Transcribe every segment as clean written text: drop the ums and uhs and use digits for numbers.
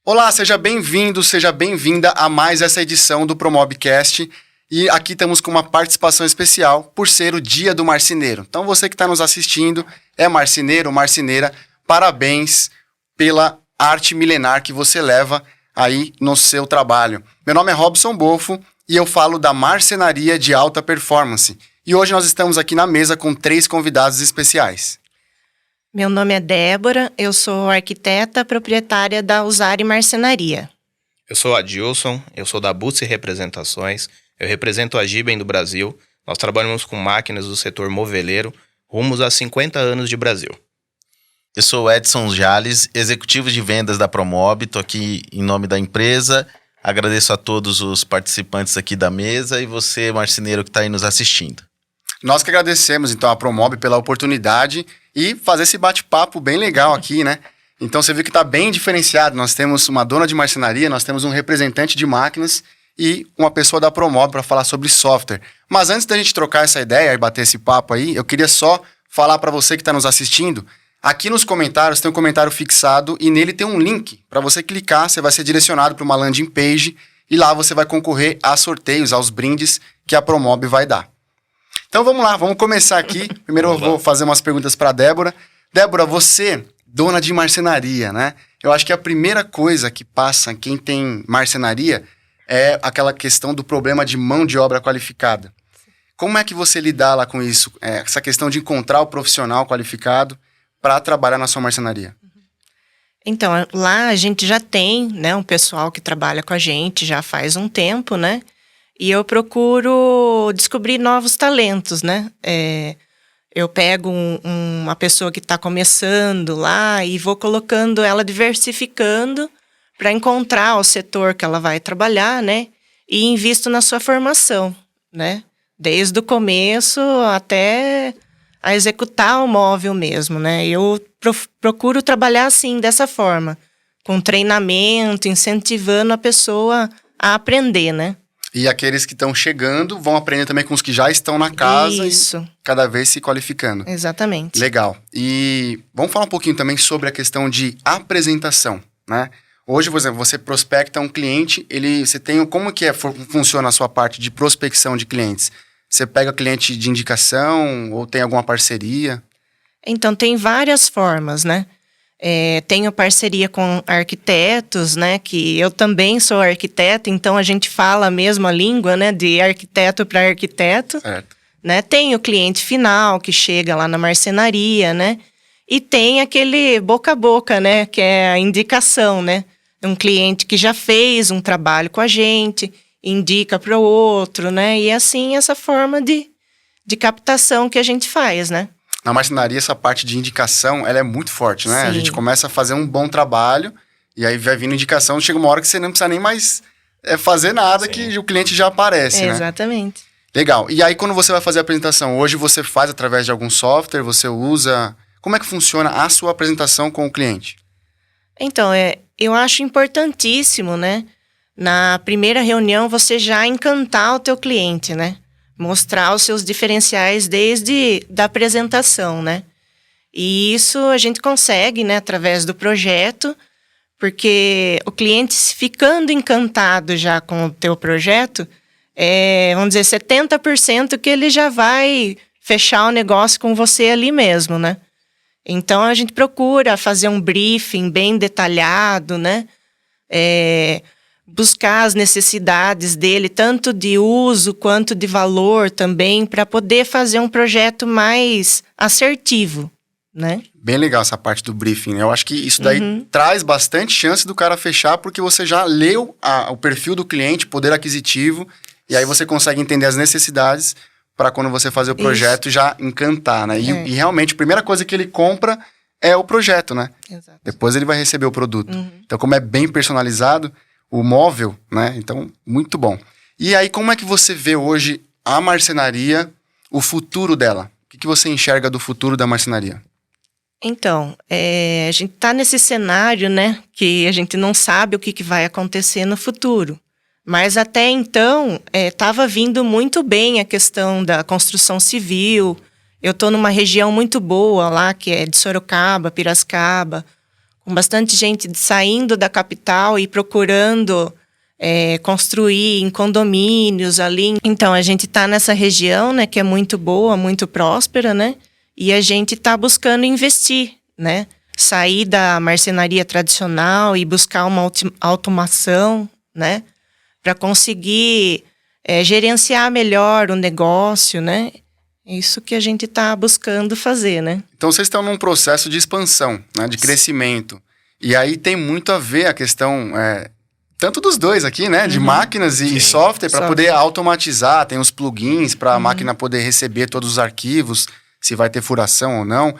Olá, seja bem-vindo, seja bem-vinda a mais essa edição do Promobcast. E aqui estamos com uma participação especial por ser o Dia do Marceneiro. Então você que está nos assistindo é marceneiro ou marceneira, parabéns pela arte milenar que você leva aí no seu trabalho. Meu nome é Robson Bofo e eu falo da marcenaria de alta performance. E hoje nós estamos aqui na mesa com 3 convidados especiais. Meu nome é Débora, eu sou arquiteta proprietária da Usari Marcenaria. Eu sou Adilson, eu sou da Butzi Representações, eu represento a Giben do Brasil. Nós trabalhamos com máquinas do setor moveleiro, rumos a 50 anos de Brasil. Eu sou Edson Jales, executivo de vendas da Promob, estou aqui em nome da empresa. Agradeço a todos os participantes aqui da mesa e você, marceneiro, que está aí nos assistindo. Nós que agradecemos, então, a Promob pela oportunidade e fazer esse bate-papo bem legal aqui, né? Então, você viu que está bem diferenciado. Nós temos uma dona de marcenaria, nós temos um representante de máquinas e uma pessoa da Promob para falar sobre software. Mas antes da gente trocar essa ideia e bater esse papo aí, eu queria só falar para você que está nos assistindo, aqui nos comentários tem um comentário fixado e nele tem um link. Para você clicar, você vai ser direcionado para uma landing page e lá você vai concorrer a sorteios, aos brindes que a Promob vai dar. Então vamos lá, vamos começar aqui. Primeiro eu vou fazer umas perguntas para a Débora. Débora, você, dona de marcenaria, né? Eu acho que a primeira coisa que passa quem tem marcenaria é aquela questão do problema de mão de obra qualificada. Como é que você lidar lá com isso? Essa questão de encontrar o profissional qualificado para trabalhar na sua marcenaria? Então, lá a gente já tem, né, um pessoal que trabalha com a gente já faz um tempo, né? E eu procuro descobrir novos talentos, né? Eu pego uma pessoa que está começando lá e vou colocando ela, diversificando para encontrar o setor que ela vai trabalhar, né? E invisto na sua formação, né? Desde o começo até a executar o móvel mesmo, né? Eu procuro trabalhar assim, dessa forma, com treinamento, incentivando a pessoa a aprender, né? E aqueles que estão chegando vão aprender também com os que já estão na casa. Isso. E cada vez se qualificando. Exatamente. Legal. E vamos falar um pouquinho também sobre a questão de apresentação, né? Hoje, por exemplo, você prospecta um cliente, você tem como que funciona a sua parte de prospecção de clientes? Você pega cliente de indicação ou tem alguma parceria? Então, tem várias formas, né? Tenho parceria com arquitetos, né? Que eu também sou arquiteta, então a gente fala a mesma língua, né? De arquiteto para arquiteto. Certo. Né? Tem o cliente final que chega lá na marcenaria, né? E tem aquele boca a boca, né? Que é a indicação, né? Um cliente que já fez um trabalho com a gente, indica para o outro, né? E assim, essa forma de captação que a gente faz, né? Na marcenaria, essa parte de indicação, ela é muito forte, né? Sim. A gente começa a fazer um bom trabalho e aí vai vindo indicação, chega uma hora que você não precisa nem mais fazer nada. Sim. Que o cliente já aparece, né? Exatamente. Legal. E aí, quando você vai fazer a apresentação, hoje você faz através de algum software, você usa... Como é que funciona a sua apresentação com o cliente? Então, eu acho importantíssimo, né? Na primeira reunião, você já encantar o teu cliente, né? Mostrar os seus diferenciais desde da apresentação, né? E isso a gente consegue, né? Através do projeto, porque o cliente ficando encantado já com o teu projeto, vamos dizer, 70% que ele já vai fechar o negócio com você ali mesmo, né? Então, a gente procura fazer um briefing bem detalhado, né? Buscar as necessidades dele, tanto de uso quanto de valor também, para poder fazer um projeto mais assertivo, né? Bem legal essa parte do briefing. Eu acho que isso daí traz bastante chance do cara fechar, porque você já leu o perfil do cliente, poder aquisitivo, e aí você consegue entender as necessidades para quando você fazer o projeto já encantar, né? E realmente, a primeira coisa que ele compra é o projeto, né? Exato. Depois ele vai receber o produto. Então, como é bem personalizado, o móvel, né? Então, muito bom. E aí, como é que você vê hoje a marcenaria, o futuro dela? O que você enxerga do futuro da marcenaria? Então, a gente está nesse cenário, né? Que a gente não sabe o que vai acontecer no futuro. Mas até então, estava vindo muito bem a questão da construção civil Eu estou numa região muito boa lá, que é de Sorocaba, Piracicaba, com bastante gente saindo da capital e procurando construir em condomínios ali. Então, a gente está nessa região, né, que é muito boa, muito próspera, né? E a gente está buscando investir, né? Sair da marcenaria tradicional e buscar uma automação, né? Para conseguir gerenciar melhor o negócio, né? É isso que a gente está buscando fazer, né? Então, vocês estão num processo de expansão, né? De crescimento. E aí tem muito a ver a questão, tanto dos dois aqui, né? De máquinas e software para poder automatizar. Tem os plugins para a máquina poder receber todos os arquivos, se vai ter furação ou não.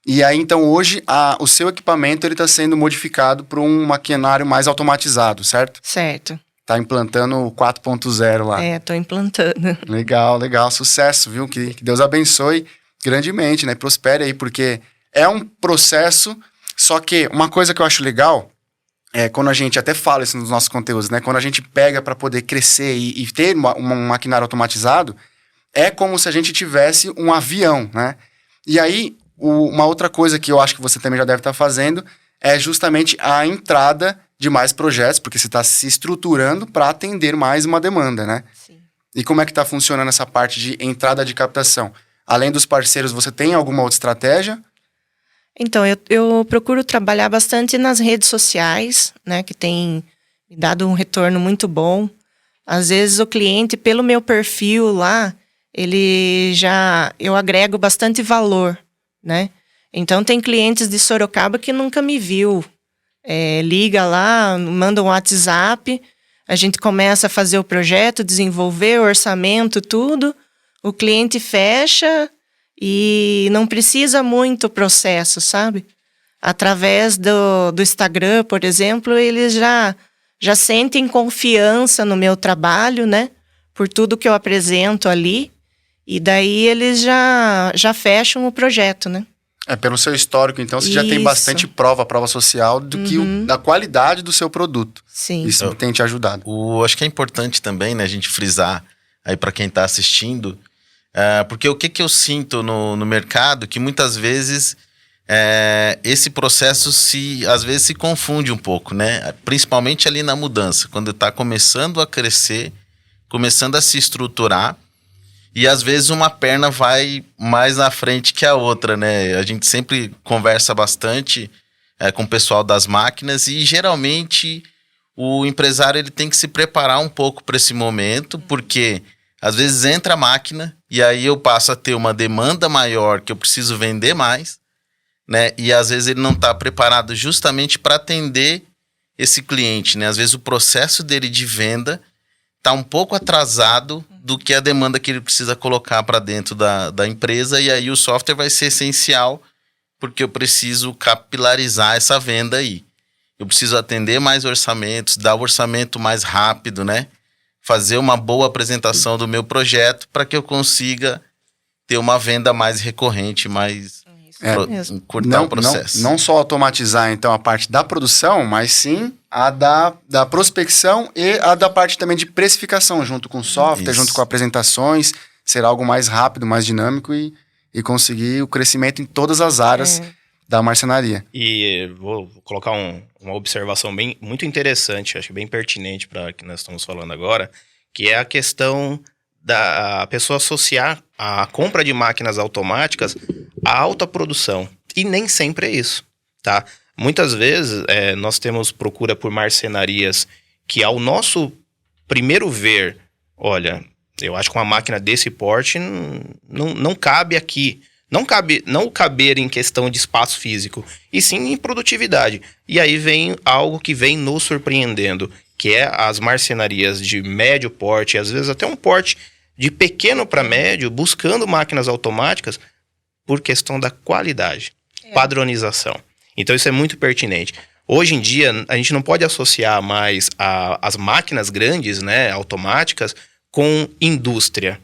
E aí, então, hoje, o seu equipamento está sendo modificado para um maquinário mais automatizado, certo? Certo. Tá implantando o 4.0 lá. Tô implantando. Legal, legal. Sucesso, viu? Que Deus abençoe grandemente, né? Prospere aí, porque é um processo, só que uma coisa que eu acho legal quando a gente até fala isso nos nossos conteúdos, né? Quando a gente pega para poder crescer e ter um maquinário automatizado, é como se a gente tivesse um avião, né? E aí, uma outra coisa que eu acho que você também já deve estar fazendo é justamente a entrada de mais projetos, porque você está se estruturando para atender mais uma demanda, né? Sim. E como é que está funcionando essa parte de entrada de captação? Além dos parceiros, você tem alguma outra estratégia? Então, eu procuro trabalhar bastante nas redes sociais, né? Que tem me dado um retorno muito bom. Às vezes o cliente, pelo meu perfil lá, eu agrego bastante valor, né? Então, tem clientes de Sorocaba que nunca me viu. Liga lá, manda um WhatsApp, a gente começa a fazer o projeto, desenvolver o orçamento, tudo. O cliente fecha e não precisa muito processo, sabe? Através do Instagram, por exemplo, eles já sentem confiança no meu trabalho, né? Por tudo que eu apresento ali. E daí eles já fecham o projeto, né? Pelo seu histórico, então, você já tem bastante prova social da qualidade do seu produto. Sim. Isso tem te ajudado. Acho que é importante também, né, a gente frisar aí para quem está assistindo, porque o que eu sinto no mercado, que muitas vezes esse processo às vezes se confunde um pouco, né? Principalmente ali na mudança, quando está começando a crescer, começando a se estruturar, e às vezes uma perna vai mais na frente que a outra, né? A gente sempre conversa bastante com o pessoal das máquinas e geralmente o empresário ele tem que se preparar um pouco para esse momento, porque às vezes entra a máquina e aí eu passo a ter uma demanda maior que eu preciso vender mais, né? E às vezes ele não está preparado justamente para atender esse cliente, né? Às vezes o processo dele de venda está um pouco atrasado do que a demanda que ele precisa colocar para dentro da empresa, e aí o software vai ser essencial, porque eu preciso capilarizar essa venda aí. Eu preciso atender mais orçamentos, dar o orçamento mais rápido, né? Fazer uma boa apresentação do meu projeto para que eu consiga ter uma venda mais recorrente, mais encurtar o processo. Não só automatizar, então, a parte da produção, mas sim a da prospecção e a da parte também de precificação, junto com o software, junto com apresentações, ser algo mais rápido, mais dinâmico e conseguir o crescimento em todas as áreas da marcenaria. E vou colocar uma observação muito interessante, acho bem pertinente para o que nós estamos falando agora, que é a questão da pessoa associar a compra de máquinas automáticas à alta produção. E nem sempre é isso, tá? Muitas vezes nós temos procura por marcenarias que, ao nosso primeiro ver, olha, eu acho que uma máquina desse porte não cabe aqui. Não caber em questão de espaço físico, e sim em produtividade. E aí vem algo que vem nos surpreendendo, que é as marcenarias de médio porte, às vezes até um porte de pequeno para médio, buscando máquinas automáticas por questão da qualidade, padronização. Então isso é muito pertinente. Hoje em dia, a gente não pode associar mais as máquinas grandes, né, automáticas, com indústria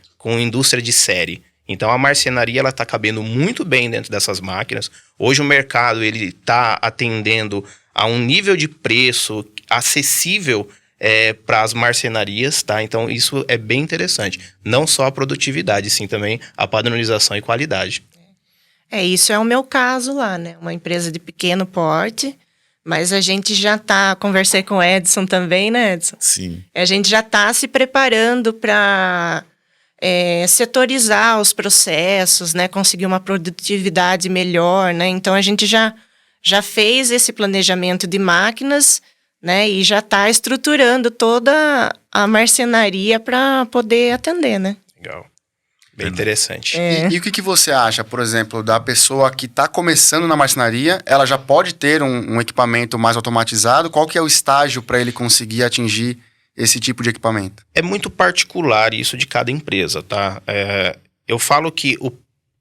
de série. Então a marcenaria está cabendo muito bem dentro dessas máquinas. Hoje o mercado está atendendo a um nível de preço acessível para as marcenarias, tá? Então isso é bem interessante. Não só a produtividade, sim também a padronização e qualidade. Isso é o meu caso lá, né? Uma empresa de pequeno porte, mas a gente já conversei com o Edson também, né, Edson? Sim. A gente já está se preparando para setorizar os processos, né? Conseguir uma produtividade melhor, né? Então, a gente já fez esse planejamento de máquinas, né? E já está estruturando toda a marcenaria para poder atender, né? Legal. Bem interessante. E o que você acha, por exemplo, da pessoa que está começando na marcenaria, ela já pode ter um equipamento mais automatizado? Qual que é o estágio para ele conseguir atingir esse tipo de equipamento? É muito particular isso de cada empresa, tá? Eu falo que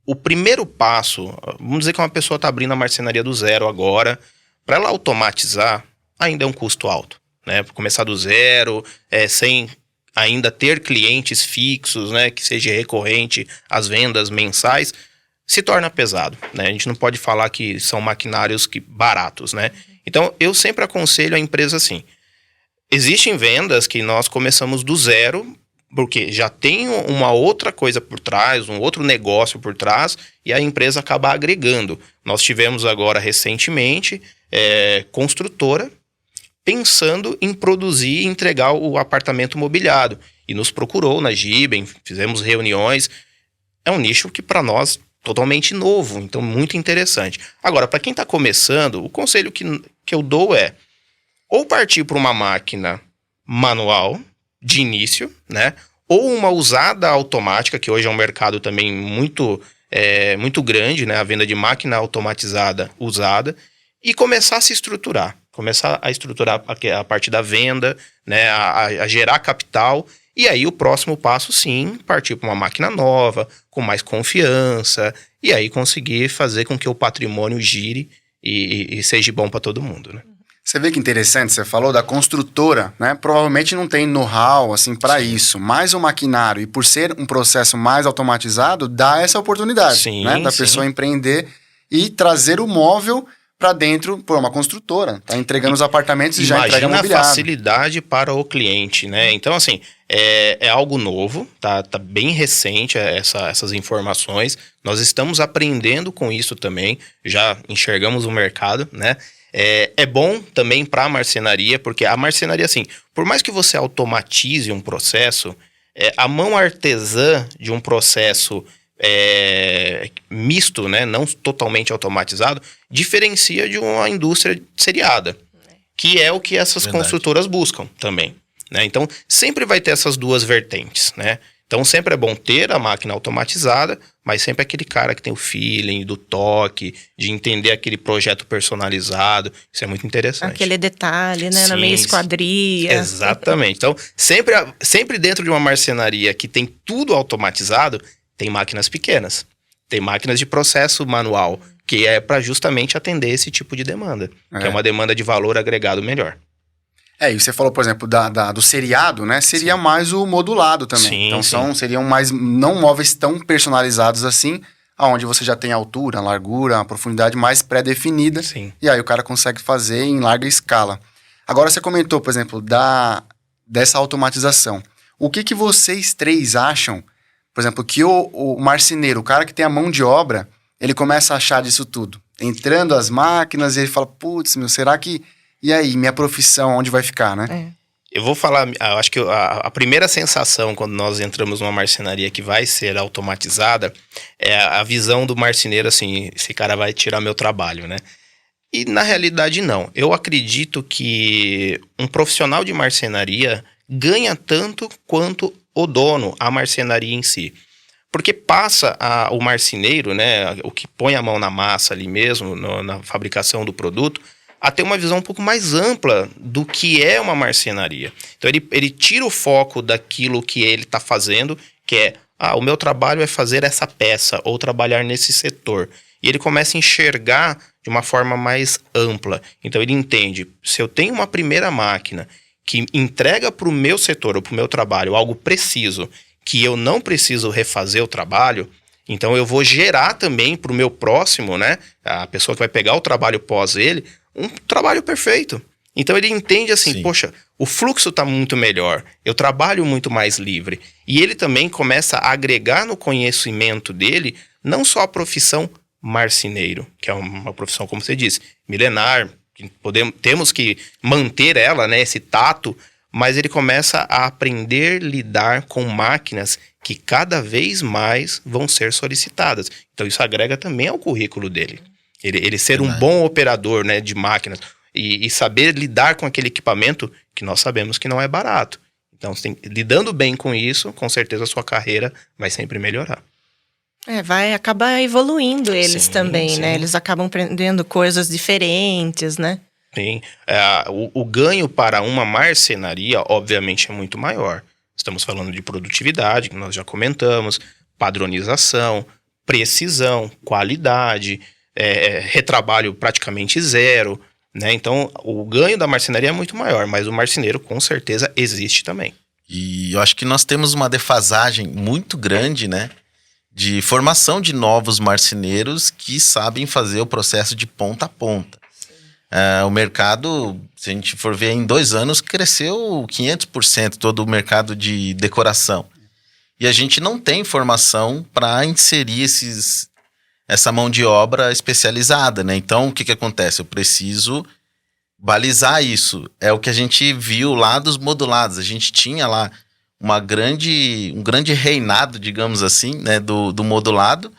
o primeiro passo, vamos dizer que uma pessoa está abrindo a marcenaria do zero agora, para ela automatizar, ainda é um custo alto, né? Começar do zero, sem ainda ter clientes fixos, né, que seja recorrente as vendas mensais, se torna pesado, né? A gente não pode falar que são maquinários baratos, né? Então, eu sempre aconselho a empresa assim, existem vendas que nós começamos do zero, porque já tem uma outra coisa por trás, um outro negócio por trás, e a empresa acaba agregando. Nós tivemos agora, recentemente, construtora, pensando em produzir e entregar o apartamento mobiliado. E nos procurou na Giben, fizemos reuniões. É um nicho que para nós totalmente novo, então muito interessante. Agora, para quem está começando, o conselho que eu dou é ou partir para uma máquina manual de início, né? Ou uma usada automática, que hoje é um mercado também muito grande, né? A venda de máquina automatizada usada, e começar a se estruturar. Começar a estruturar a parte da venda, né, a gerar capital, e aí o próximo passo, sim, partir para uma máquina nova, com mais confiança, e aí conseguir fazer com que o patrimônio gire e seja bom para todo mundo, né? Você vê que interessante, você falou da construtora, né? Provavelmente não tem know-how assim, para isso, mas o maquinário, e por ser um processo mais automatizado, dá essa oportunidade, sim, né? Da pessoa empreender e trazer o móvel para dentro, uma construtora, tá entregando os apartamentos e já entrega mobiliário. Imagina a facilidade para o cliente, né? Então, assim, é algo novo, tá bem recente essas informações. Nós estamos aprendendo com isso também, já enxergamos o mercado, né? É bom também para a marcenaria, porque a marcenaria, assim, por mais que você automatize um processo, a mão artesã de um processo misto, né, não totalmente automatizado, diferencia de uma indústria seriada, que é o que essas construtoras buscam também, né? Então, sempre vai ter essas duas vertentes, né? Então, sempre é bom ter a máquina automatizada, mas sempre aquele cara que tem o feeling, do toque, de entender aquele projeto personalizado. Isso é muito interessante. Aquele detalhe, né? Na meia esquadria. Exatamente. Então, sempre dentro de uma marcenaria que tem tudo automatizado, tem máquinas pequenas. Tem máquinas de processo manual, que é para justamente atender esse tipo de demanda, que é uma demanda de valor agregado melhor. E você falou, por exemplo, do seriado, né? Seria mais o modulado também. Sim, então seriam mais, não móveis tão personalizados assim, onde você já tem a altura, a largura, a profundidade mais pré-definida. Sim. E aí o cara consegue fazer em larga escala. Agora você comentou, por exemplo, dessa automatização. O que vocês três acham, por exemplo, que o marceneiro, o cara que tem a mão de obra, ele começa a achar disso tudo? Entrando as máquinas e ele fala, putz, será que... E aí, minha profissão, onde vai ficar, né? Eu vou falar, acho que a primeira sensação quando nós entramos numa marcenaria que vai ser automatizada é a visão do marceneiro assim, esse cara vai tirar meu trabalho, né? E na realidade não. Eu acredito que um profissional de marcenaria ganha tanto quanto o dono, a marcenaria em si. Porque passa o marceneiro, né, o que põe a mão na massa ali mesmo, na fabricação do produto, a ter uma visão um pouco mais ampla do que é uma marcenaria. Então ele tira o foco daquilo que ele está fazendo, que é, o meu trabalho é fazer essa peça, ou trabalhar nesse setor. E ele começa a enxergar de uma forma mais ampla. Então ele entende, se eu tenho uma primeira máquina que entrega para o meu setor, ou para o meu trabalho, algo preciso, que eu não preciso refazer o trabalho, então eu vou gerar também para o meu próximo, né, a pessoa que vai pegar o trabalho pós ele, um trabalho perfeito. Então ele entende assim, Sim. Poxa, o fluxo está muito melhor, eu trabalho muito mais livre. E ele também começa a agregar no conhecimento dele, não só a profissão, marceneiro, que é uma profissão, como você disse, milenar, temos que manter ela, né, esse tato, mas ele começa a aprender a lidar com máquinas que cada vez mais vão ser solicitadas. Então isso agrega também ao currículo dele. Ele ser um bom operador, né, de máquinas e saber lidar com aquele equipamento que nós sabemos que não é barato. Então, lidando bem com isso, com certeza a sua carreira vai sempre melhorar. Vai acabar evoluindo eles também, sim. né? Eles acabam aprendendo coisas diferentes, né? Sim. O ganho para uma marcenaria, obviamente, é muito maior. Estamos falando de produtividade, que nós já comentamos, padronização, precisão, qualidade, retrabalho praticamente zero, né? Então, o ganho da marcenaria é muito maior, mas o marceneiro, com certeza, existe também. E eu acho que nós temos uma defasagem muito grande, né? De formação de novos marceneiros que sabem fazer o processo de ponta a ponta. O mercado, se a gente for ver, em 2 anos cresceu 500% todo o mercado de decoração. E a gente não tem formação para inserir essa mão de obra especializada, né? Então, o que acontece? Eu preciso balizar isso. É o que a gente viu lá dos modulados. A gente tinha lá um grande reinado, digamos assim, né, do modulado,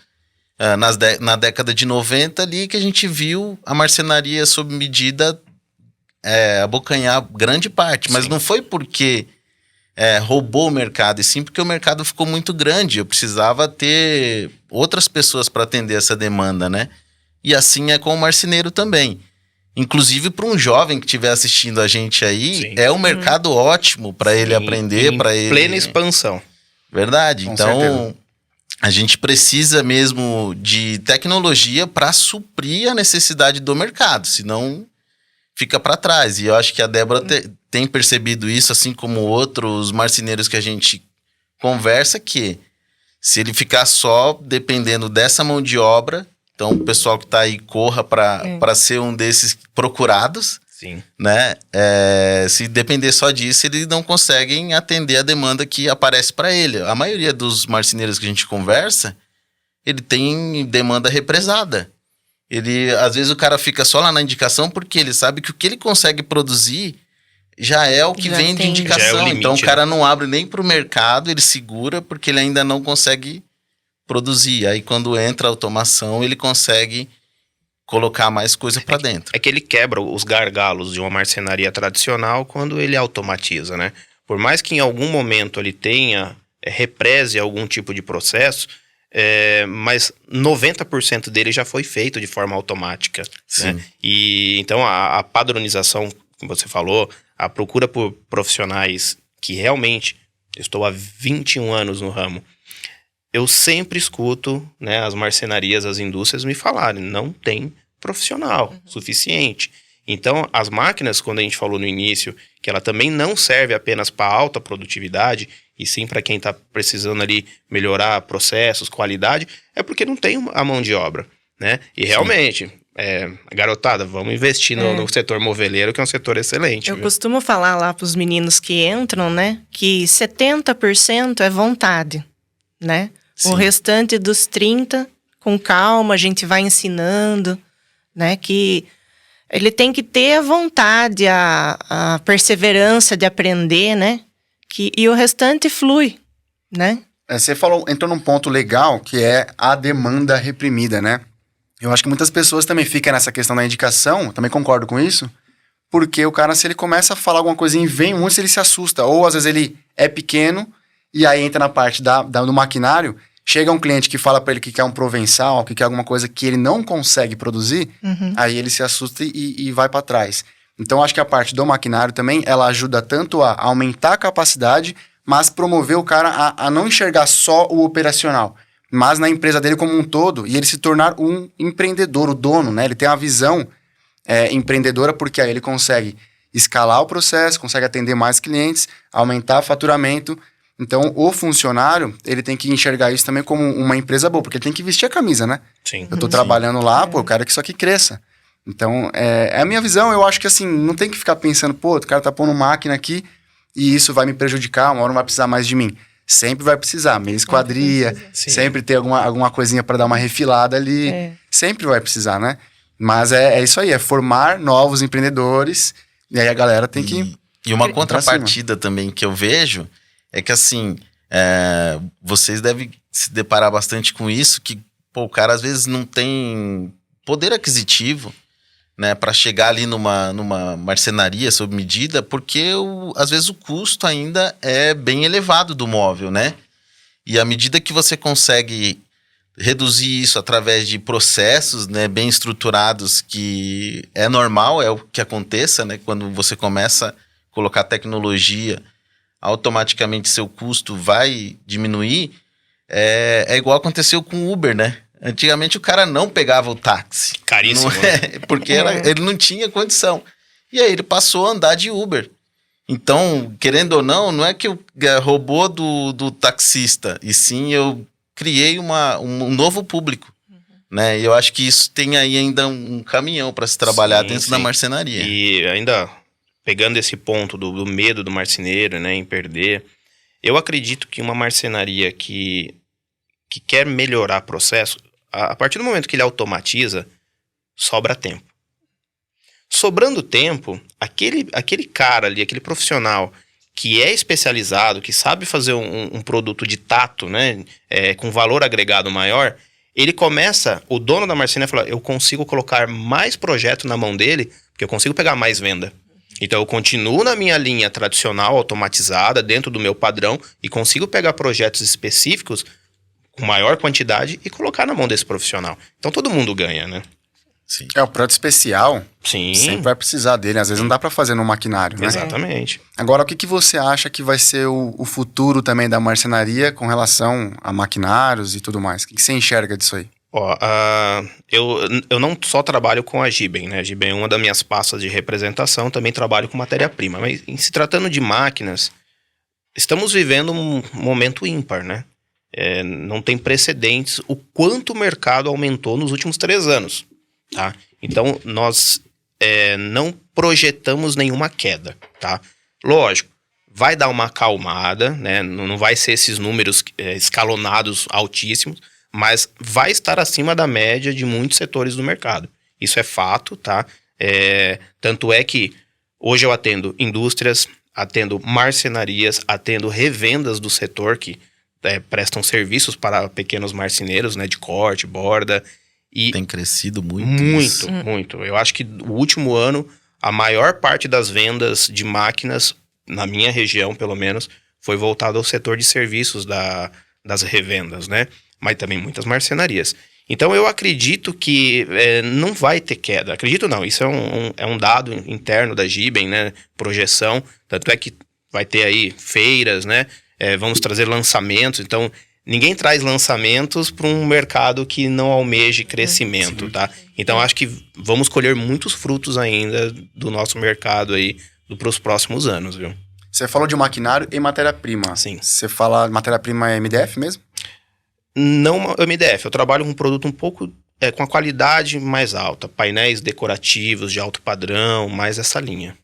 na década de 90 ali, que a gente viu a marcenaria sob medida abocanhar grande parte, mas não foi porque roubou o mercado, e sim porque o mercado ficou muito grande, eu precisava ter outras pessoas para atender essa demanda, né? E assim é com o marceneiro também. Inclusive para um jovem que estiver assistindo a gente aí, Sim. é um mercado ótimo para ele aprender, para ele... plena expansão. Verdade. Com então, certeza. a gente precisa mesmo de tecnologia para suprir a necessidade do mercado, senão fica para trás. E eu acho que a Débora tem percebido isso, assim como outros marceneiros que a gente conversa, que se ele ficar só dependendo dessa mão de obra... Então, o pessoal que está aí, corra para ser um desses procurados, Sim. né? Se depender só disso, eles não conseguem atender a demanda que aparece para ele. A maioria dos marceneiros que a gente conversa, ele tem demanda represada. Às vezes o cara fica só lá na indicação porque ele sabe que o que ele consegue produzir já é o que vem de indicação. Já é o limite, então, o cara não abre nem para o mercado, ele segura porque ele ainda não consegue produzir. Aí quando entra a automação, ele consegue colocar mais coisa para dentro. É que ele quebra os gargalos de uma marcenaria tradicional quando ele automatiza, né? Por mais que em algum momento ele represe algum tipo de processo, mas 90% dele já foi feito de forma automática. Sim. Né? E então a padronização, como você falou, a procura por profissionais que realmente, eu estou há 21 anos no ramo, eu sempre escuto, né, as marcenarias, as indústrias me falarem, não tem profissional suficiente. Então, as máquinas, quando a gente falou no início, que ela também não serve apenas para alta produtividade, e sim para quem está precisando ali melhorar processos, qualidade, é porque não tem a mão de obra, né? E realmente, garotada, vamos investir no setor moveleiro, que é um setor excelente. Eu viu? costumo falar lá para os meninos que entram, né, que 70% é vontade, né? Sim. O restante dos 30%, com calma, a gente vai ensinando, né? Que ele tem que ter a vontade, a perseverança de aprender, né? E o restante flui, né? Você entrou num ponto legal, que é a demanda reprimida, né? Eu acho que muitas pessoas também ficam nessa questão da indicação, também concordo com isso, porque o cara, se ele começa a falar alguma coisa e vem muito, ele se assusta. Ou às vezes ele é pequeno, e aí entra na parte do maquinário, chega um cliente que fala para ele que quer um provençal, que quer alguma coisa que ele não consegue produzir, aí ele se assusta e vai para trás. Então, acho que a parte do maquinário também, ela ajuda tanto a aumentar a capacidade, mas promover o cara a não enxergar só o operacional, mas na empresa dele como um todo, e ele se tornar um empreendedor, o dono, né? Ele tem uma visão empreendedora, porque aí ele consegue escalar o processo, consegue atender mais clientes, aumentar o faturamento. Então, o funcionário, ele tem que enxergar isso também como uma empresa boa, porque ele tem que vestir a camisa, né? Sim. Eu tô trabalhando lá, eu quero que isso aqui cresça. Então, é a minha visão. Eu acho que, assim, não tem que ficar pensando, o cara tá pondo máquina aqui e isso vai me prejudicar, uma hora não vai precisar mais de mim. sempre vai precisar. Meia esquadria, Sim. sempre ter alguma coisinha para dar uma refilada ali. Sempre vai precisar, né? Mas é isso aí, é formar novos empreendedores. E aí a galera tem que... E uma contrapartida também que eu vejo é que, assim, vocês devem se deparar bastante com isso, que o cara às vezes não tem poder aquisitivo, né, para chegar ali numa marcenaria sob medida, porque às vezes o custo ainda é bem elevado do móvel, né? E à medida que você consegue reduzir isso através de processos, né, bem estruturados, que é normal, é o que aconteça, né, quando você começa a colocar tecnologia, automaticamente seu custo vai diminuir. É igual aconteceu com o Uber, né? Antigamente o cara não pegava o táxi. Caríssimo. Porque ele não tinha condição. E aí ele passou a andar de Uber. Então, querendo ou não é que eu roubou do taxista, e sim eu criei um novo público. Né? E eu acho que isso tem aí ainda um caminhão para se trabalhar dentro da marcenaria. E ainda pegando esse ponto do medo do marceneiro, né, em perder, eu acredito que uma marcenaria que quer melhorar processo, a partir do momento que ele automatiza, sobra tempo. Sobrando tempo, aquele cara ali, aquele profissional que é especializado, que sabe fazer um produto de tato, né, com valor agregado maior, ele começa, o dono da marcenaria fala, eu consigo colocar mais projeto na mão dele, porque eu consigo pegar mais venda. Então eu continuo na minha linha tradicional, automatizada, dentro do meu padrão, e consigo pegar projetos específicos com maior quantidade e colocar na mão desse profissional. Então todo mundo ganha, né? Sim. O projeto especial, Sim. sempre vai precisar dele. Às vezes não dá para fazer no maquinário, né? Exatamente. Agora, o que você acha que vai ser o futuro também da marcenaria com relação a maquinários e tudo mais? O que você enxerga disso aí? Ó, eu não só trabalho com a Giben, né? A Giben é uma das minhas pastas de representação, também trabalho com matéria-prima. Mas em se tratando de máquinas, estamos vivendo um momento ímpar, né? Não tem precedentes o quanto o mercado aumentou nos últimos 3 anos, tá? Então, nós não projetamos nenhuma queda, tá? Lógico, vai dar uma acalmada, né? Não vai ser esses números escalonados altíssimos, mas vai estar acima da média de muitos setores do mercado. Isso é fato, tá? Tanto é que hoje eu atendo indústrias, atendo marcenarias, atendo revendas do setor que prestam serviços para pequenos marceneiros, né? De corte, borda. E tem crescido muito. Muito. Eu acho que no último ano, a maior parte das vendas de máquinas, na minha região pelo menos, foi voltada ao setor de serviços das revendas, né? Mas também muitas marcenarias. Então eu acredito que não vai ter queda. Acredito não, isso é um dado interno da Giben, né? Projeção, tanto é que vai ter aí feiras, né? Vamos trazer lançamentos, então ninguém traz lançamentos para um mercado que não almeje crescimento, sim, tá? Então acho que vamos colher muitos frutos ainda do nosso mercado aí para os próximos anos, viu? Você falou de maquinário e matéria-prima. Sim. Você fala matéria-prima é MDF mesmo? Não MDF, eu trabalho com um produto um pouco com a qualidade mais alta, painéis decorativos de alto padrão, mais essa linha.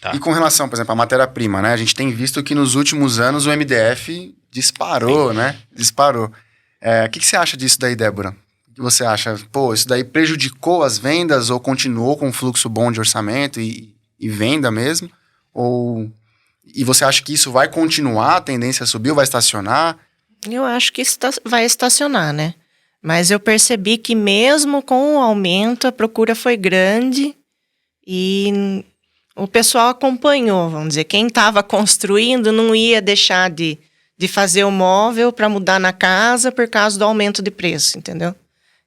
Tá. E com relação, por exemplo, à matéria-prima, né? A gente tem visto que nos últimos anos o MDF disparou, né? Disparou. O que você acha disso daí, Débora? O que você acha? Pô, isso daí prejudicou as vendas ou continuou com um fluxo bom de orçamento e venda mesmo? E você acha que isso vai continuar, a tendência a subir ou vai estacionar? Eu acho que vai estacionar, né? Mas eu percebi que mesmo com o aumento, a procura foi grande e o pessoal acompanhou, vamos dizer. Quem estava construindo não ia deixar de fazer o móvel para mudar na casa por causa do aumento de preço, entendeu?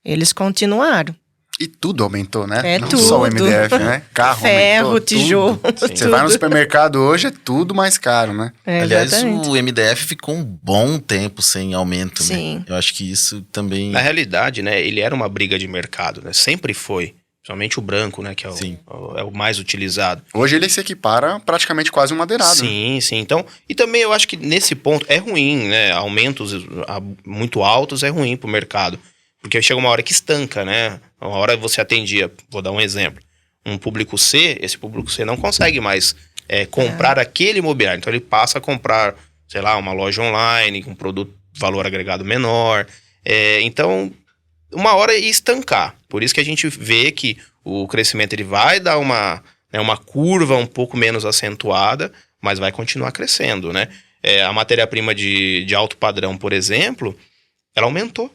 Eles continuaram. E tudo aumentou, né? Não tudo. Só o MDF, né? Carro ferro, aumentou, tijolo. Você vai no supermercado hoje, é tudo mais caro, né? Aliás, exatamente. o MDF ficou um bom tempo sem aumento, Sim. né? Eu acho que isso também... Na realidade, né, ele era uma briga de mercado, né? Sempre foi. Principalmente o branco, né, que é o mais utilizado. Hoje ele se equipara praticamente quase um madeirado. Sim, sim. Então, e também eu acho que nesse ponto é ruim, né? Aumentos muito altos é ruim pro mercado. Porque chega uma hora que estanca, né? Uma hora você atendia, vou dar um exemplo, um público C, esse público C não consegue mais comprar aquele imobiliário. Então ele passa a comprar, sei lá, uma loja online com produto valor agregado menor. Então, uma hora ia estancar. Por isso que a gente vê que o crescimento ele vai dar uma curva um pouco menos acentuada, mas vai continuar crescendo, né? A matéria-prima de alto padrão, por exemplo, ela aumentou,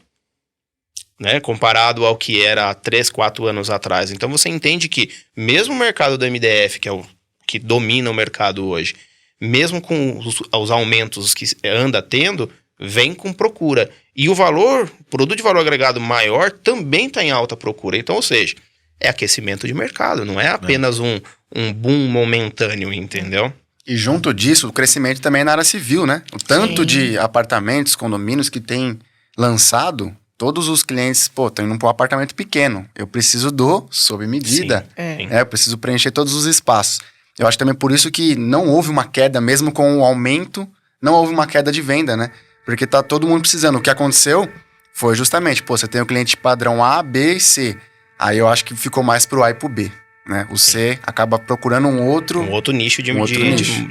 né? Comparado ao que era há 3, 4 anos atrás. Então você entende que mesmo o mercado do MDF, que é o que domina o mercado hoje, mesmo com os aumentos que anda tendo, vem com procura. E o produto de valor agregado maior também está em alta procura. Então, ou seja, é aquecimento de mercado, não é apenas um boom momentâneo, entendeu? E junto disso, o crescimento também na área civil, né? O tanto de apartamentos, condomínios que tem lançado, todos os clientes, estão indo para um apartamento pequeno. Eu preciso sob medida. Sim. Eu preciso preencher todos os espaços. Eu acho também por isso que não houve uma queda, mesmo com o aumento, não houve uma queda de venda, né? Porque tá todo mundo precisando. O que aconteceu foi justamente, você tem o cliente padrão A, B e C. Aí eu acho que ficou mais pro A e pro B, né? O C acaba procurando um outro nicho de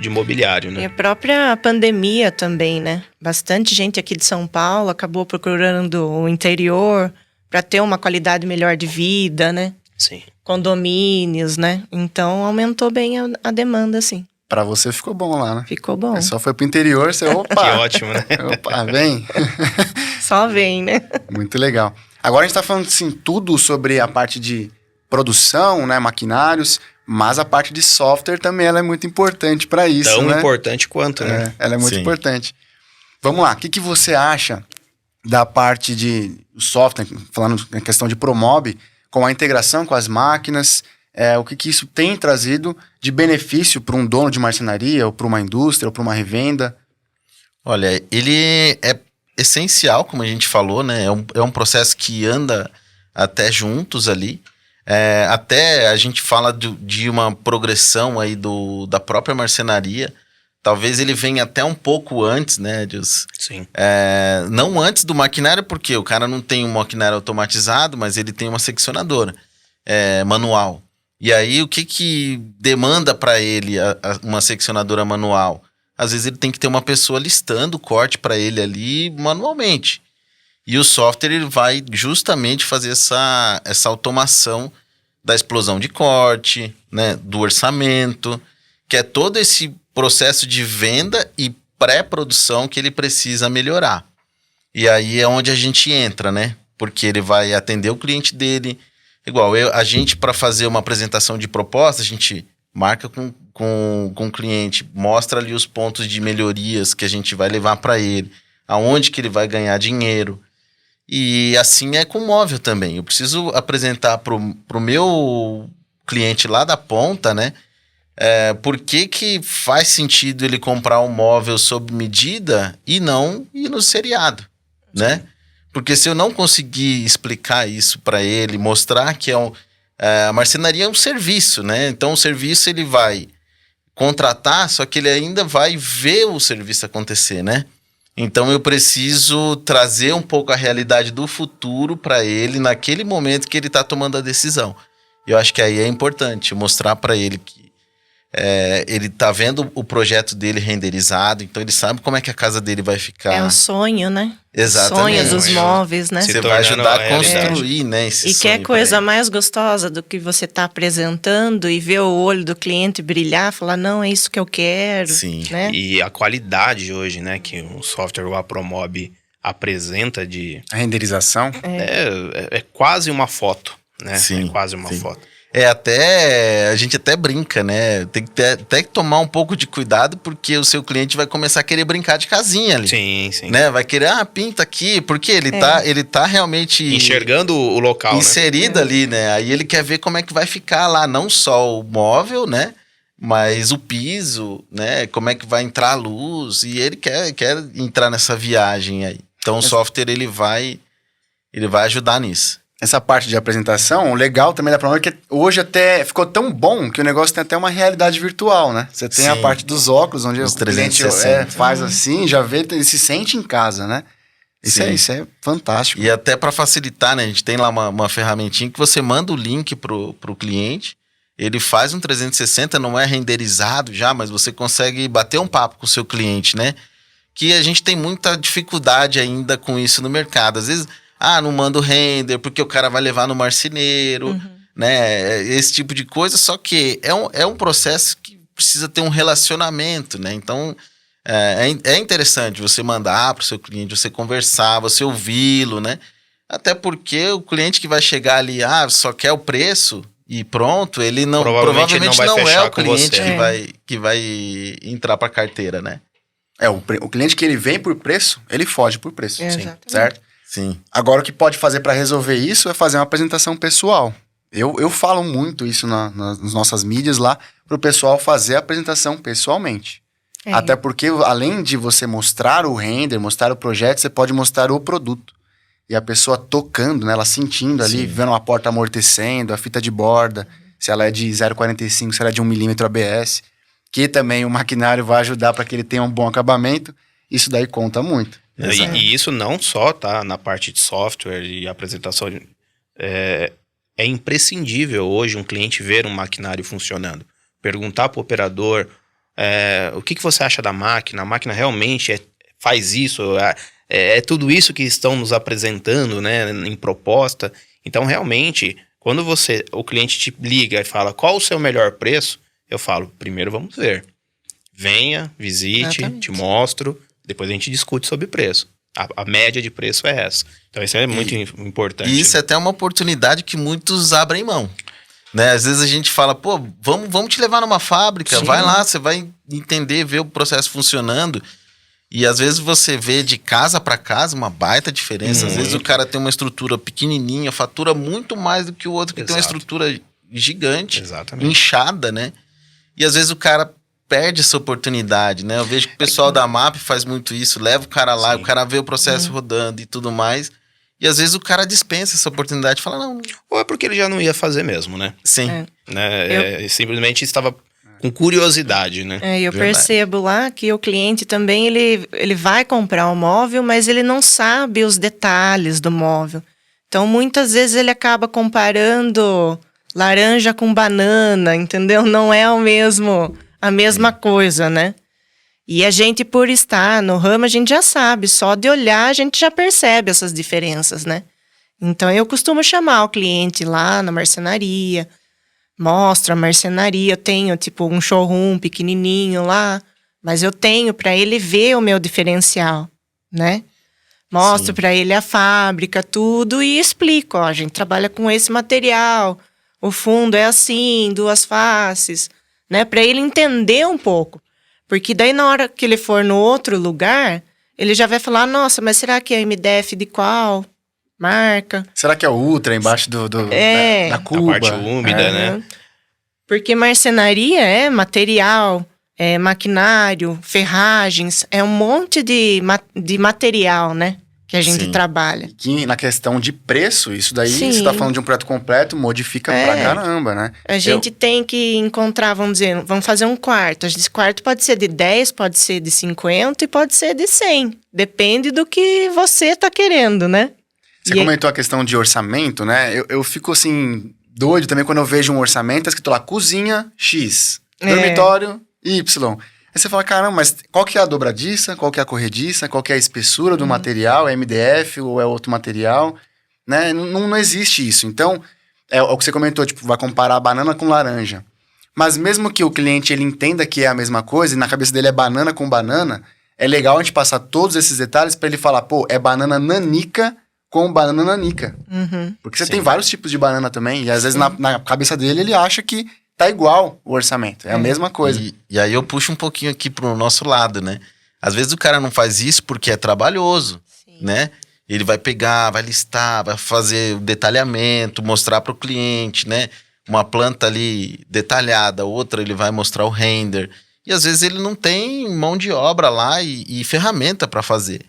imobiliário, né? E a própria pandemia também, né? Bastante gente aqui de São Paulo acabou procurando o interior para ter uma qualidade melhor de vida, né? Sim. Condomínios, né? Então aumentou bem a demanda, sim. Pra você ficou bom lá, né? Ficou bom. Só foi pro interior, você, opa! Que ótimo, né? Opa, vem! Só vem, né? Muito legal. Agora a gente tá falando, assim, tudo sobre a parte de produção, né? Maquinários, mas a parte de software também ela é muito importante para isso, Tão né? importante quanto, né? Ela é muito importante. Vamos lá, o que você acha da parte de software, falando na questão de Promob, com a integração com as máquinas, o que isso tem trazido de benefício para um dono de marcenaria, ou para uma indústria, ou para uma revenda? Olha, ele é essencial, como a gente falou, né? É um processo que anda até juntos ali. Até a gente fala de uma progressão aí da própria marcenaria. Talvez ele venha até um pouco antes, né, Edilson? Sim. Não antes do maquinário, porque o cara não tem um maquinário automatizado, mas ele tem uma seccionadora manual. E aí, o que demanda para ele uma seccionadora manual? Às vezes ele tem que ter uma pessoa listando o corte para ele ali manualmente. E o software ele vai justamente fazer essa automação da explosão de corte, né, do orçamento, que é todo esse processo de venda e pré-produção que ele precisa melhorar. E aí é onde a gente entra, né? Porque ele vai atender o cliente dele. Igual, a gente, para fazer uma apresentação de proposta, a gente marca com o cliente, mostra ali os pontos de melhorias que a gente vai levar para ele, aonde que ele vai ganhar dinheiro. E assim é com o móvel também. Eu preciso apresentar pro meu cliente lá da ponta, né? Por que faz sentido ele comprar um móvel sob medida e não ir no seriado, né? Porque se eu não conseguir explicar isso para ele, mostrar que a marcenaria é um serviço, né? Então o serviço ele vai contratar, só que ele ainda vai ver o serviço acontecer, né? Então eu preciso trazer um pouco a realidade do futuro para ele naquele momento que ele está tomando a decisão. Eu acho que aí é importante mostrar para ele que ele está vendo o projeto dele renderizado, então ele sabe como é que a casa dele vai ficar. É o sonho, né? Exatamente. Sonho dos móveis, né? Você vai ajudar a construir, né? Esse e sonho quer coisa mais gostosa do que você está apresentando e ver o olho do cliente brilhar, falar, não, é isso que eu quero. Sim. Né? E a qualidade hoje, né, que o software, o Promob apresenta a renderização é quase uma foto, né? Sim, é quase uma foto. A gente até brinca, né? Tem que até tomar um pouco de cuidado, porque o seu cliente vai começar a querer brincar de casinha ali. Sim, sim. Né? Vai querer, pinta aqui, porque ele tá realmente enxergando o local, inserido, né? ali, né? Aí ele quer ver como é que vai ficar lá, não só o móvel, né? Mas o piso, né? Como é que vai entrar a luz, e ele quer entrar nessa viagem aí. Então o software ele vai ajudar nisso. Essa parte de apresentação, o legal também da Promob é que hoje até ficou tão bom que o negócio tem até uma realidade virtual, né? Você tem a parte dos óculos, onde o cliente faz assim, já vê, ele se sente em casa, né? Isso é fantástico. E até para facilitar, né? A gente tem lá uma ferramentinha que você manda o link pro cliente, ele faz um 360, não é renderizado já, mas você consegue bater um papo com o seu cliente, né? que a gente tem muita dificuldade ainda com isso no mercado. Às vezes, não manda o render porque o cara vai levar no marceneiro, né? Esse tipo de coisa, só que é um processo que precisa ter um relacionamento, né? Então, é interessante você mandar para o seu cliente, você conversar, você ouvi-lo, né? Até porque o cliente que vai chegar ali, só quer o preço e pronto, ele provavelmente não é o cliente que vai entrar para a carteira, né? O cliente que ele vem por preço, ele foge por preço, certo? Sim. Agora, o que pode fazer para resolver isso é fazer uma apresentação pessoal. Eu falo muito isso nas nossas mídias lá, para o pessoal fazer a apresentação pessoalmente. Até porque, além de você mostrar o render, mostrar o projeto, você pode mostrar o produto. E a pessoa tocando, né, ela sentindo ali, vendo a porta amortecendo, a fita de borda, se ela é de 0,45, se ela é de 1 milímetro ABS, que também o maquinário vai ajudar para que ele tenha um bom acabamento, isso daí conta muito. E isso não só tá na parte de software e apresentação. É imprescindível hoje um cliente ver um maquinário funcionando. Perguntar para o operador o que você acha da máquina? A máquina realmente faz isso? É tudo isso que estão nos apresentando, né, em proposta. Então, realmente, quando o cliente te liga e fala qual o seu melhor preço, eu falo, primeiro vamos ver. Venha, visite, te mostro, depois a gente discute sobre preço. A média de preço é essa. Então, isso é muito importante. E isso é até uma oportunidade que muitos abrem mão. Né? Às vezes a gente fala, vamos te levar numa fábrica, vai lá, você vai entender, ver o processo funcionando. E às vezes você vê de casa para casa uma baita diferença. Às vezes o cara tem uma estrutura pequenininha, fatura muito mais do que o outro que tem uma estrutura gigante, inchada, né? E às vezes o cara perde essa oportunidade, né? Eu vejo que o pessoal da MAP faz muito isso, leva o cara lá, o cara vê o processo rodando e tudo mais. E às vezes o cara dispensa essa oportunidade e fala, não. Ou é porque ele já não ia fazer mesmo, né? Sim. Simplesmente estava com curiosidade, né? Eu percebo lá que o cliente também, ele vai comprar o móvel, mas ele não sabe os detalhes do móvel. Então, muitas vezes ele acaba comparando laranja com banana, entendeu? Não é a mesma coisa, né? E a gente, por estar no ramo, a gente já sabe. Só de olhar, a gente já percebe essas diferenças, né? Então, eu costumo chamar o cliente lá na marcenaria, mostro a marcenaria, eu tenho tipo um showroom pequenininho lá, mas eu tenho para ele ver o meu diferencial, né? Mostro para ele a fábrica, tudo e explico, a gente trabalha com esse material, o fundo é assim, 2 faces, né? Para ele entender um pouco, porque daí na hora que ele for no outro lugar, ele já vai falar, nossa, mas será que é MDF de qual marca? Será que é o Ultra embaixo da cuba? A parte úmida, né? Porque marcenaria é material, é maquinário, ferragens, é um monte de material, né? Que a gente trabalha. E que na questão de preço, isso daí, você tá falando de um projeto completo, modifica pra caramba, né? A gente tem que encontrar, vamos fazer um quarto. Esse quarto pode ser de 10, pode ser de 50 e pode ser de 100. Depende do que você tá querendo, né? Você comentou a questão de orçamento, né? Eu fico assim, doido também quando eu vejo um orçamento, tá escrito lá, cozinha X, dormitório Y. Aí você fala, caramba, mas qual que é a dobradiça, qual que é a corrediça, qual que é a espessura do material, é MDF ou é outro material, né? Não existe isso. Então, é o que você comentou, tipo, vai comparar banana com laranja. Mas mesmo que o cliente ele entenda que é a mesma coisa, e na cabeça dele é banana com banana, é legal a gente passar todos esses detalhes para ele falar, é banana nanica com banana nanica. Porque você tem vários tipos de banana também, e às vezes na cabeça dele ele acha que tá igual o orçamento, é a mesma coisa. E aí eu puxo um pouquinho aqui pro nosso lado, né? Às vezes o cara não faz isso porque é trabalhoso, né? Ele vai pegar, vai listar, vai fazer o detalhamento, mostrar pro cliente, né? Uma planta ali detalhada, outra ele vai mostrar o render. E às vezes ele não tem mão de obra lá e ferramenta para fazer.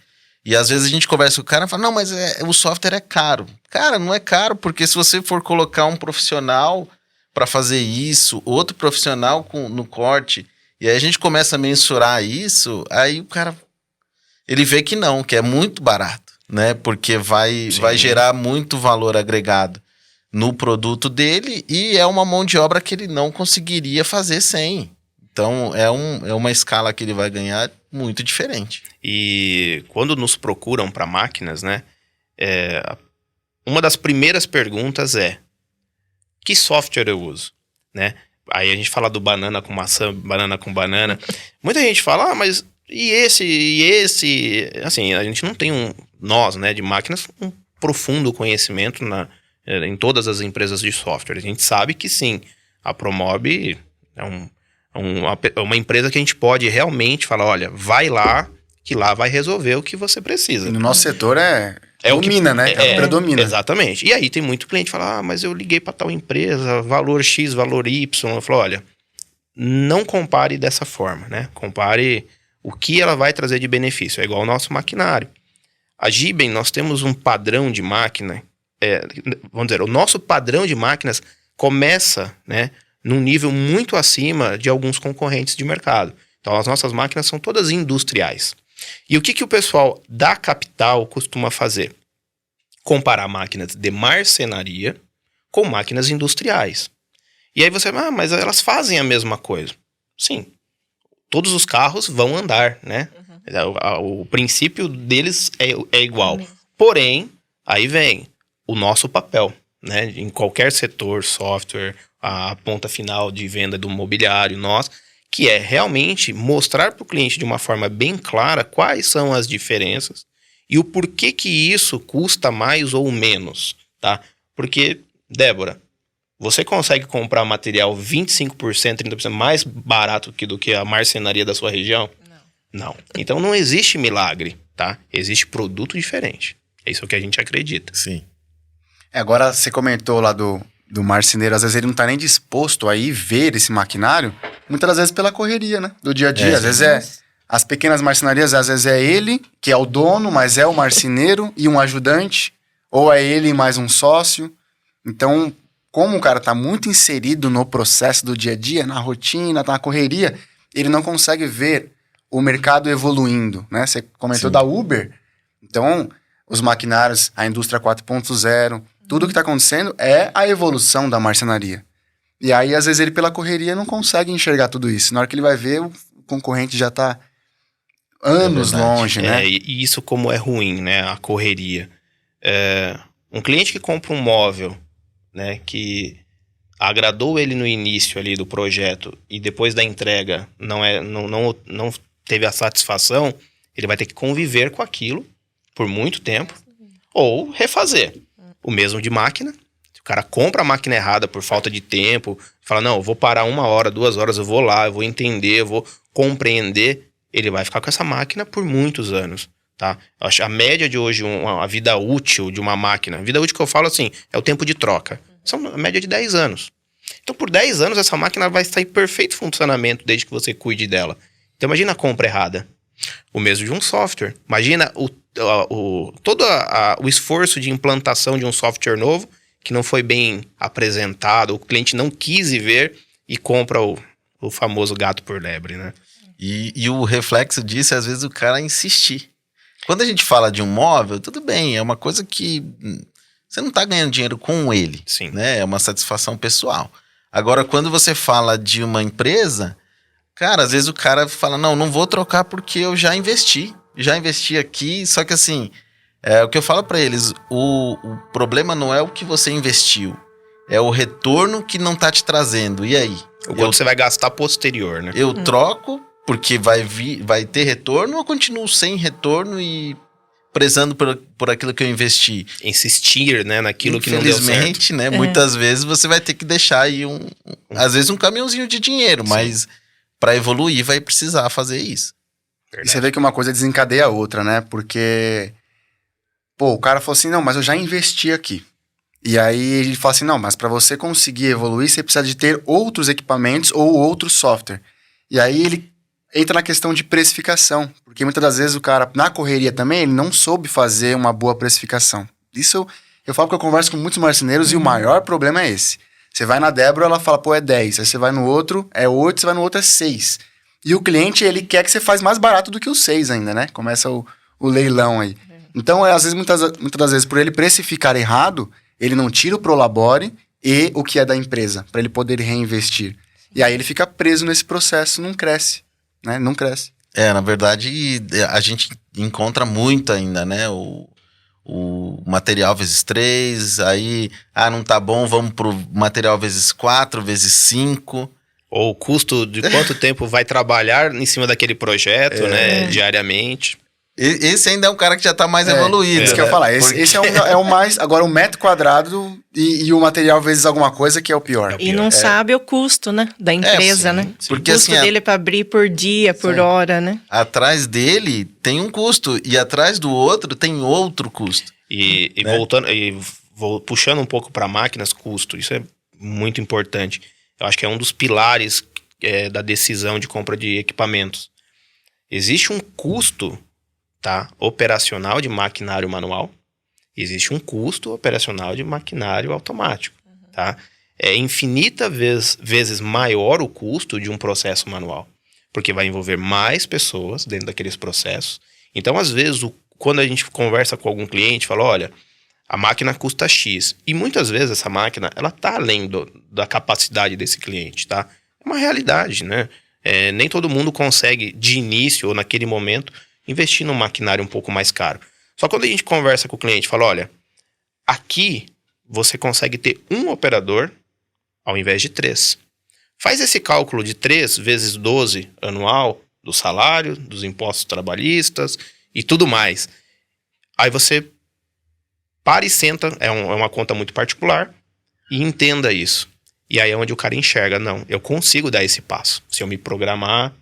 E às vezes a gente conversa com o cara e fala, não, mas o software é caro. Cara, não é caro, porque se você for colocar um profissional para fazer isso, outro profissional no corte, e aí a gente começa a mensurar isso, aí o cara, ele vê que não, que é muito barato, né? Porque vai gerar muito valor agregado no produto dele e é uma mão de obra que ele não conseguiria fazer sem. Então, é uma escala que ele vai ganhar muito diferente. E quando nos procuram para máquinas, né? Uma das primeiras perguntas é: que software eu uso? Né? Aí a gente fala do banana com maçã, banana com banana. Muita gente fala, mas e esse? Assim, a gente não tem nós, né, de máquinas, um profundo conhecimento em todas as empresas de software. A gente sabe que sim, a Promob é uma empresa que a gente pode realmente falar, olha, vai lá, que lá vai resolver o que você precisa. E no nosso setor domina, né? Predomina. Exatamente. E aí tem muito cliente que fala, mas eu liguei para tal empresa, valor X, valor Y. Eu falo, olha, não compare dessa forma, né? Compare o que ela vai trazer de benefício. É igual ao nosso maquinário. A Giben, nós temos um padrão de máquina, vamos dizer, o nosso padrão de máquinas começa, né, num nível muito acima de alguns concorrentes de mercado. Então, as nossas máquinas são todas industriais. E o que o pessoal da capital costuma fazer? Comparar máquinas de marcenaria com máquinas industriais. E aí você, mas elas fazem a mesma coisa. Sim, todos os carros vão andar, né? O princípio deles é igual. Porém, aí vem o nosso papel, né? Em qualquer setor, software, a ponta final de venda do mobiliário, que é realmente mostrar para o cliente de uma forma bem clara quais são as diferenças e o porquê que isso custa mais ou menos, tá? Porque, Débora, você consegue comprar material 25%, 30% mais barato do que a marcenaria da sua região? Não. Então não existe milagre, tá? Existe produto diferente. É isso que a gente acredita. Sim. Agora, você comentou lá do marceneiro, às vezes ele não tá nem disposto a ir ver esse maquinário, muitas das vezes pela correria, né? Do dia a dia. Às vezes as pequenas marcenarias, às vezes é ele, que é o dono, mas é o marceneiro e um ajudante, ou é ele mais um sócio. Então, como o cara tá muito inserido no processo do dia a dia, na rotina, tá na correria, ele não consegue ver o mercado evoluindo, né? Você comentou da Uber, então os maquinários, a indústria 4.0, tudo que está acontecendo é a evolução da marcenaria. E aí, às vezes, ele pela correria não consegue enxergar tudo isso. Na hora que ele vai ver, o concorrente já está anos longe, né? E isso como é ruim, né? A correria. Um cliente que compra um móvel, né? Que agradou ele no início ali do projeto e depois da entrega não teve a satisfação, ele vai ter que conviver com aquilo por muito tempo ou refazer. O mesmo de máquina. O cara compra a máquina errada por falta de tempo, fala, não, eu vou parar 1 hora, 2 horas, eu vou lá, eu vou entender, eu vou compreender. Ele vai ficar com essa máquina por muitos anos, tá? Eu acho a média de hoje, a vida útil de uma máquina, a vida útil que eu falo assim, é o tempo de troca. São a média de 10 anos. Então, por 10 anos, essa máquina vai estar em perfeito funcionamento desde que você cuide dela. Então, imagina a compra errada. O mesmo de um software. Imagina todo o esforço de implantação de um software novo que não foi bem apresentado, o cliente não quis ver e compra o famoso gato por lebre, né? E o reflexo disso é, às vezes, o cara insistir. Quando a gente fala de um móvel, tudo bem, é uma coisa que você não está ganhando dinheiro com ele. Sim. Né? É uma satisfação pessoal. Agora, quando você fala de uma empresa, cara, às vezes o cara fala, não vou trocar porque eu já investi aqui, só que assim, o que eu falo para eles, o problema não é o que você investiu, é o retorno que não tá te trazendo, e aí? O quanto você vai gastar posterior, né? Eu troco porque vai ter retorno ou continuo sem retorno e prezando por aquilo que eu investi? Insistir, né, naquilo que não deu certo. Infelizmente, né, muitas vezes você vai ter que deixar aí às vezes um caminhãozinho de dinheiro, mas para evoluir vai precisar fazer isso. Verdade. E você vê que uma coisa desencadeia a outra, né? Porque, o cara falou assim, não, mas eu já investi aqui. E aí ele fala assim, não, mas para você conseguir evoluir, você precisa de ter outros equipamentos ou outro software. E aí ele entra na questão de precificação, porque muitas das vezes o cara, na correria também, ele não soube fazer uma boa precificação. Isso eu falo que eu converso com muitos marceneiros e o maior problema é esse. Você vai na Débora, ela fala, é 10. Aí você vai no outro, é 8, você vai no outro, é 6. E o cliente, ele quer que você faz mais barato do que o 6 ainda, né? Começa o leilão aí. Então, às vezes, muitas das vezes, por ele precificar errado, ele não tira o Prolabore e o que é da empresa, para ele poder reinvestir. E aí ele fica preso nesse processo, não cresce, né? Não cresce. Na verdade, a gente encontra muito ainda, né? O material vezes 3, aí, não tá bom, vamos pro material vezes 4, vezes 5. Ou o custo de quanto tempo vai trabalhar em cima daquele projeto, né, diariamente. Esse ainda é um cara que já tá mais evoluído. Isso que eu ia falar. Esse é o mais... Agora, o metro quadrado e o material vezes alguma coisa que é o pior. E não sabe o custo, né? Da empresa, sim, né? sim. Porque, o custo assim, dele é para abrir por dia, por hora, né? Atrás dele tem um custo e atrás do outro tem outro custo. E né? voltando, puxando um pouco para máquinas, custo. Isso é muito importante. Eu acho que é um dos pilares da decisão de compra de equipamentos. Existe um custo, tá, operacional de maquinário manual. Existe um custo operacional de maquinário automático. Tá? É vezes maior o custo de um processo manual. Porque vai envolver mais pessoas dentro daqueles processos. Então, às vezes, quando a gente conversa com algum cliente, fala, olha, a máquina custa X. E muitas vezes essa máquina, ela está além da capacidade desse cliente, tá? É uma realidade, né? Nem todo mundo consegue, de início ou naquele momento, investir num maquinário um pouco mais caro. Só quando a gente conversa com o cliente, fala, olha, aqui você consegue ter um operador ao invés de 3. Faz esse cálculo de 3 vezes 12 anual do salário, dos impostos trabalhistas e tudo mais. Aí você para e senta, é uma conta muito particular, e entenda isso. E aí é onde o cara enxerga, não, eu consigo dar esse passo. Se eu me programar,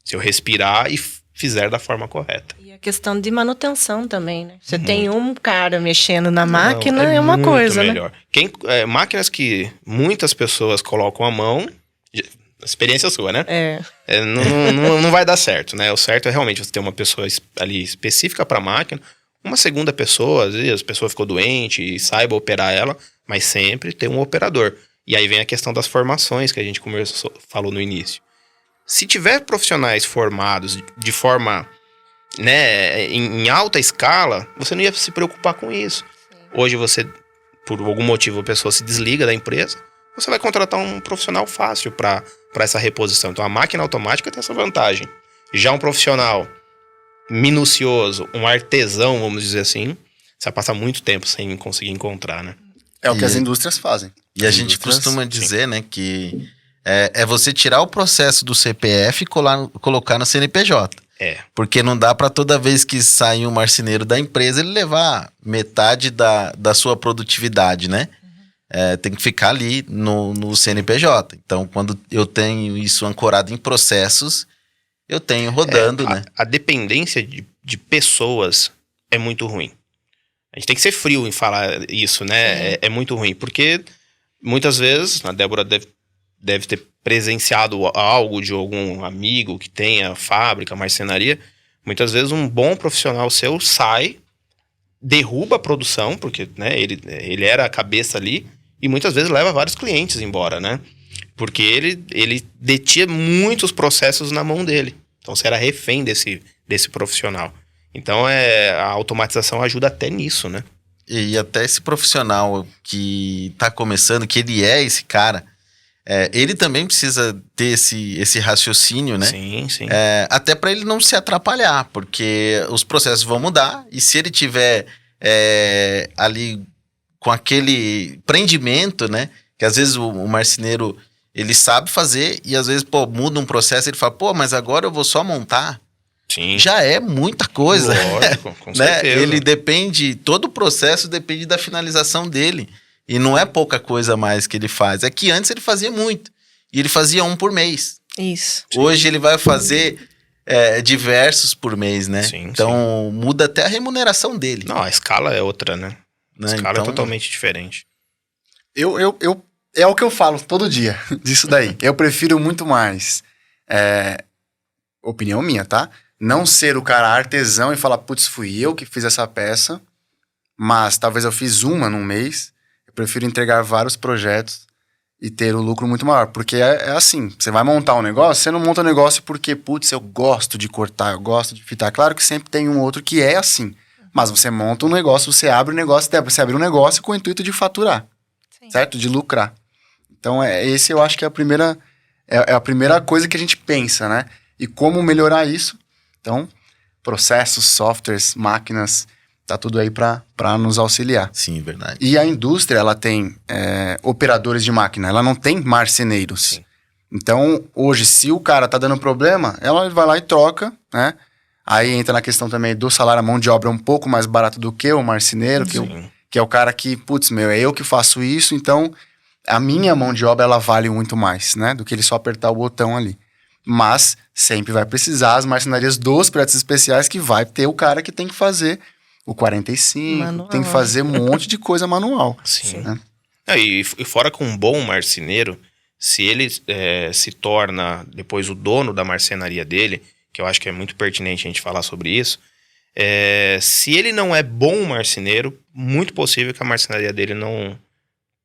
se eu respirar e fizer da forma correta. E a questão de manutenção também, né? Você tem um cara mexendo na máquina, é uma muito coisa, melhor. né? Máquinas que muitas pessoas colocam a mão, experiência sua, né? Não vai dar certo, né? O certo é realmente você ter uma pessoa ali específica para a máquina, uma segunda pessoa, às vezes a pessoa ficou doente e saiba operar ela, mas sempre ter um operador. E aí vem a questão das formações que a gente falou no início. Se tiver profissionais formados de forma, né, em alta escala, você não ia se preocupar com isso. Hoje você, por algum motivo, a pessoa se desliga da empresa, você vai contratar um profissional fácil para essa reposição. Então a máquina automática tem essa vantagem. Já um profissional minucioso, um artesão, vamos dizer assim, você vai passar muito tempo sem conseguir encontrar, né? É o que as indústrias fazem. E a gente costuma dizer, né, que é você tirar o processo do CPF e colocar no CNPJ. Porque não dá para toda vez que sai um marceneiro da empresa ele levar metade da sua produtividade, né? Tem que ficar ali no CNPJ. Então, quando eu tenho isso ancorado em processos, eu tenho rodando, né? A dependência de pessoas é muito ruim. A gente tem que ser frio em falar isso, né? É muito ruim, porque muitas vezes, a Débora deve ter presenciado algo de algum amigo que tenha fábrica, marcenaria. Muitas vezes um bom profissional seu sai, derruba a produção, porque, né, ele era a cabeça ali, e muitas vezes leva vários clientes embora, né? Porque ele detinha muitos processos na mão dele. Então você era refém desse profissional. Então a automatização ajuda até nisso, né? E até esse profissional que tá começando, que ele é esse cara, ele também precisa ter esse raciocínio, né? Sim, sim. Até para ele não se atrapalhar, porque os processos vão mudar, e se ele tiver ali com aquele prendimento, né? Que às vezes o marceneiro, ele sabe fazer, e às vezes, muda um processo, ele fala, mas agora eu vou só montar. Sim. Já é muita coisa. Lógico, com né? certeza. Ele depende, todo o processo depende da finalização dele. E não é pouca coisa mais que ele faz. É que antes ele fazia muito. E ele fazia um por mês. Isso. Hoje ele vai fazer diversos por mês, né? Sim, então muda até a remuneração dele. Não, a escala é outra, né? A escala é totalmente diferente. É o que eu falo todo dia disso daí. Eu prefiro muito mais, opinião minha, tá? Não ser o cara artesão e falar, putz, fui eu que fiz essa peça, mas talvez eu fiz uma num mês. Eu prefiro entregar vários projetos e ter um lucro muito maior. Porque é assim, você vai montar um negócio, você não monta um negócio porque, putz, eu gosto de cortar, eu gosto de fitar. Claro que sempre tem um outro que é assim. Mas você monta um negócio, você abre um negócio, você abre um negócio com o intuito de faturar. Sim. Certo? De lucrar. Então, esse eu acho que é a primeira coisa que a gente pensa, né? E como melhorar isso? Então, processos, softwares, máquinas, tá tudo aí para nos auxiliar. Sim, verdade. E a indústria, ela tem operadores de máquina, ela não tem marceneiros. Sim. Então, hoje, se o cara tá dando problema, ela vai lá e troca, né? Aí entra na questão também do salário, a mão de obra é um pouco mais barato do que o marceneiro, que é o cara que, putz, é eu que faço isso, então a minha mão de obra, ela vale muito mais, né? Do que ele só apertar o botão ali. Mas sempre vai precisar as marcenarias dos prédios especiais, que vai ter o cara que tem que fazer o 45, manual. tem que fazer um monte de coisa manual. Sim. Né? E fora com um bom marceneiro, se ele se torna depois o dono da marcenaria dele, que eu acho que é muito pertinente a gente falar sobre isso, se ele não é bom marceneiro, muito possível que a marcenaria dele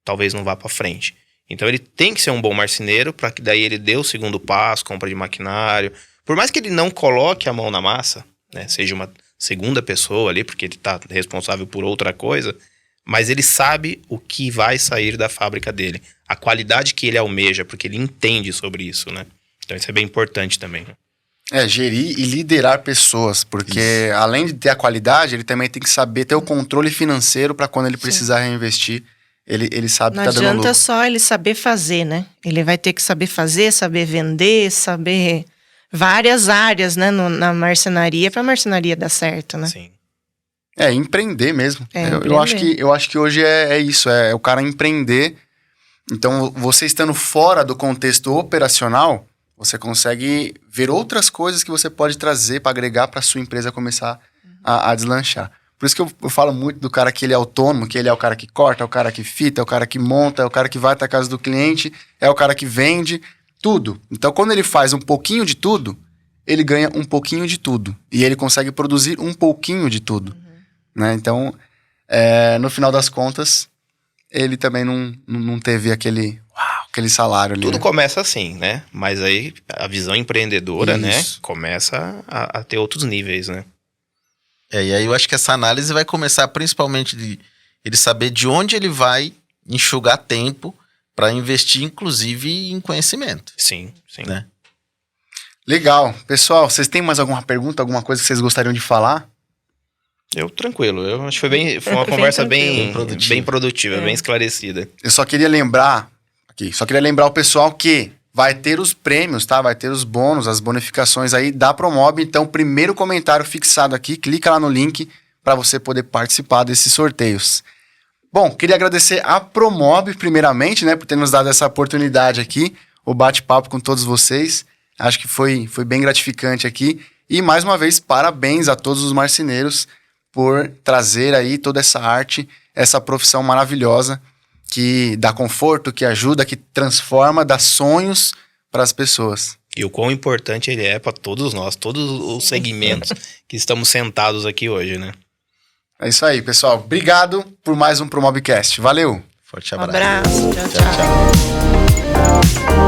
talvez não vá para frente. Então ele tem que ser um bom marceneiro para que daí ele dê o segundo passo, compra de maquinário. Por mais que ele não coloque a mão na massa, né, seja uma segunda pessoa ali, porque ele está responsável por outra coisa, mas ele sabe o que vai sair da fábrica dele, a qualidade que ele almeja, porque ele entende sobre isso, né? Então isso é bem importante também. Gerir e liderar pessoas, porque além de ter a qualidade, ele também tem que saber ter o controle financeiro para quando ele precisar reinvestir, ele sabe Não que tá dando adianta lucro. só ele saber fazer, né? Ele vai ter que saber fazer, saber vender, saber várias áreas, né, na marcenaria, para a marcenaria dar certo, né? Sim. Empreender mesmo. Empreender. Eu acho que hoje é isso, é o cara empreender. Então, você estando fora do contexto operacional, você consegue ver outras coisas que você pode trazer para agregar para sua empresa começar a deslanchar. Por isso que eu falo muito do cara que ele é autônomo, que ele é o cara que corta, é o cara que fita, é o cara que monta, é o cara que vai até a casa do cliente, é o cara que vende, tudo. Então, quando ele faz um pouquinho de tudo, ele ganha um pouquinho de tudo. E ele consegue produzir um pouquinho de tudo. Né? Então, no final das contas, ele também não teve aquele salário ali. Tudo né? começa assim, né? Mas aí a visão empreendedora, Isso. né? Começa a ter outros níveis, né? E aí eu acho que essa análise vai começar principalmente de ele saber de onde ele vai enxugar tempo para investir, inclusive, em conhecimento. Sim. Né? Legal. Pessoal, vocês têm mais alguma pergunta, alguma coisa que vocês gostariam de falar? Eu tranquilo. Eu acho que foi uma Bem conversa tranquilo. bem produtiva, bem esclarecida. Eu só queria lembrar o pessoal que vai ter os prêmios, tá? Vai ter os bônus, as bonificações aí da Promob. Então, primeiro comentário fixado aqui, clica lá no link para você poder participar desses sorteios. Bom, queria agradecer a Promob, primeiramente, né, por ter nos dado essa oportunidade aqui, o bate-papo com todos vocês. Acho que foi bem gratificante aqui. E, mais uma vez, parabéns a todos os marceneiros por trazer aí toda essa arte, essa profissão maravilhosa que dá conforto, que ajuda, que transforma, dá sonhos para as pessoas. E o quão importante ele é para todos nós, todos os segmentos que estamos sentados aqui hoje, né? É isso aí, pessoal. Obrigado por mais um Promobcast. Valeu! Forte Um abraço. abraço. Tchau, tchau.